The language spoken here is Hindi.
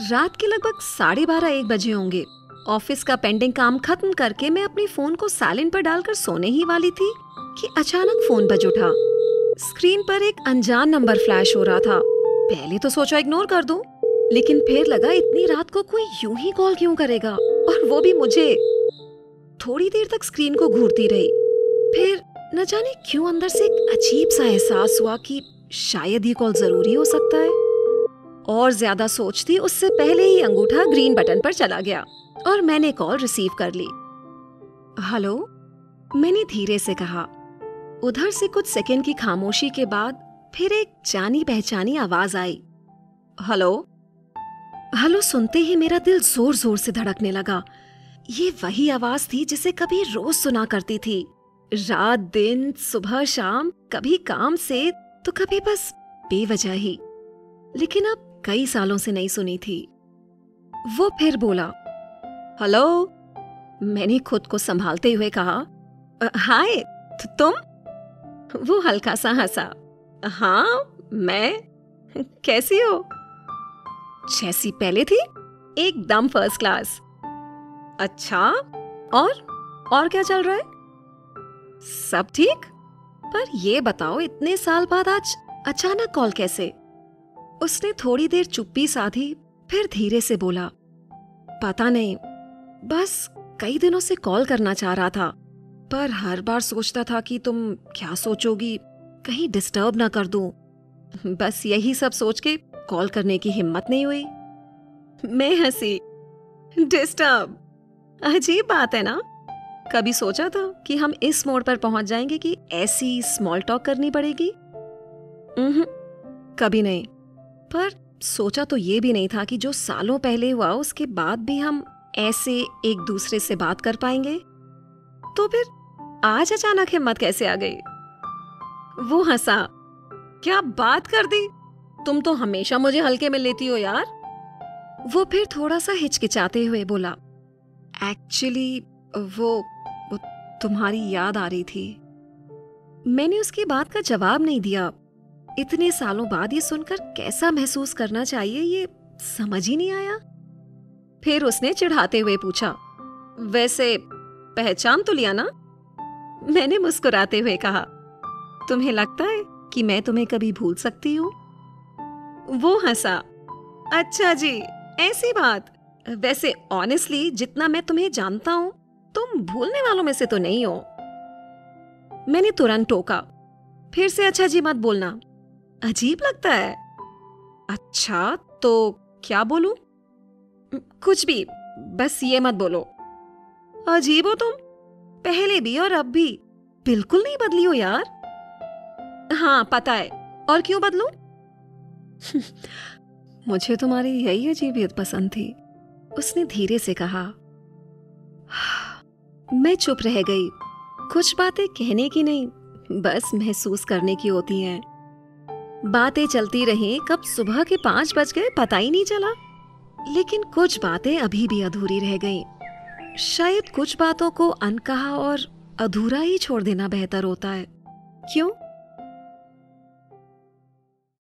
रात के लगभग 12:30-1 बजे होंगे। ऑफिस का पेंडिंग काम खत्म करके मैं अपने फोन को साइलेंट पर डालकर सोने ही वाली थी कि अचानक फोन बज उठा। स्क्रीन पर एक अनजान नंबर फ्लैश हो रहा था। पहले तो सोचा इग्नोर कर दूं, लेकिन फिर लगा इतनी रात को कोई यूं ही कॉल क्यों करेगा, और वो भी मुझे। थोड़ी देर तक स्क्रीन को घूरती रही, फिर न जाने क्यों अंदर से एक अजीब सा एहसास हुआ कि शायद ये कॉल जरूरी हो सकता है। और ज्यादा सोचती उससे पहले ही अंगूठा ग्रीन बटन पर चला गया और मैंने कॉल रिसीव कर ली। हेलो, मैंने धीरे से कहा। उधर से कुछ सेकंड की खामोशी के बाद फिर एक जानी पहचानी आवाज आई, हेलो। हेलो सुनते ही मेरा दिल जोर जोर से धड़कने लगा। ये वही आवाज थी जिसे कभी रोज सुना करती थी, रात दिन सुबह शाम, कभी काम से तो कभी बस बेवजह ही, लेकिन अब कई सालों से नहीं सुनी थी। वो फिर बोला, हेलो। मैंने खुद को संभालते हुए कहा, हाय, तुम? वो हल्का सा हंसा, हाँ मैं, कैसी हो? जैसी पहले थी, एकदम फर्स्ट क्लास। अच्छा, और क्या चल रहा है? सब ठीक। पर ये बताओ, इतने साल बाद आज अचानक कॉल कैसे? उसने थोड़ी देर चुप्पी साधी, फिर धीरे से बोला, पता नहीं, बस कई दिनों से कॉल करना चाह रहा था, पर हर बार सोचता था कि तुम क्या सोचोगी, कहीं डिस्टर्ब ना कर दूं। बस यही सब सोच के कॉल करने की हिम्मत नहीं हुई। मैं हंसी, डिस्टर्ब? अजीब बात है ना। कभी सोचा था कि हम इस मोड़ पर पहुंच जाएंगे कि ऐसी स्मॉल टॉक करनी पड़ेगी? कभी नहीं। पर सोचा तो ये भी नहीं था कि जो सालों पहले हुआ उसके बाद भी हम ऐसे एक दूसरे से बात कर पाएंगे। तो फिर आज अचानक हिम्मत कैसे आ गई? वो हंसा, क्या बात कर दी? तुम तो हमेशा मुझे हल्के में लेती हो यार। वो फिर थोड़ा सा हिचकिचाते हुए बोला, एक्चुअली वो तुम्हारी याद आ रही थी। मैंने उसकी बात का जवाब नहीं दिया। इतने सालों बाद ये सुनकर कैसा महसूस करना चाहिए ये समझ ही नहीं आया। फिर उसने चिढ़ाते हुए पूछा, वैसे पहचान तो लिया ना? मैंने मुस्कुराते हुए कहा, तुम्हें लगता है कि मैं तुम्हें कभी भूल सकती हूँ? वो हंसा, अच्छा जी, ऐसी बात। वैसे ऑनेस्टली जितना मैं तुम्हें जानता हूँ, तुम भूलने वालों में से तो नहीं हो। मैंने तुरंत टोका, फिर से अच्छा जी मत बोलना, अजीब लगता है। अच्छा तो क्या बोलूं? कुछ भी, बस ये मत बोलो। अजीब हो तुम, पहले भी और अब भी बिल्कुल नहीं बदली हो यार। हाँ पता है, और क्यों बदलूं? मुझे तुम्हारी यही अजीबियत पसंद थी, उसने धीरे से कहा। मैं चुप रह गई। कुछ बातें कहने की नहीं, बस महसूस करने की होती हैं। बातें चलती रहीं, कब सुबह के 5 बज गए पता ही नहीं चला। लेकिन कुछ बातें अभी भी अधूरी रह गईं। शायद कुछ बातों को अनकहा और अधूरा ही छोड़ देना बेहतर होता है। क्यों?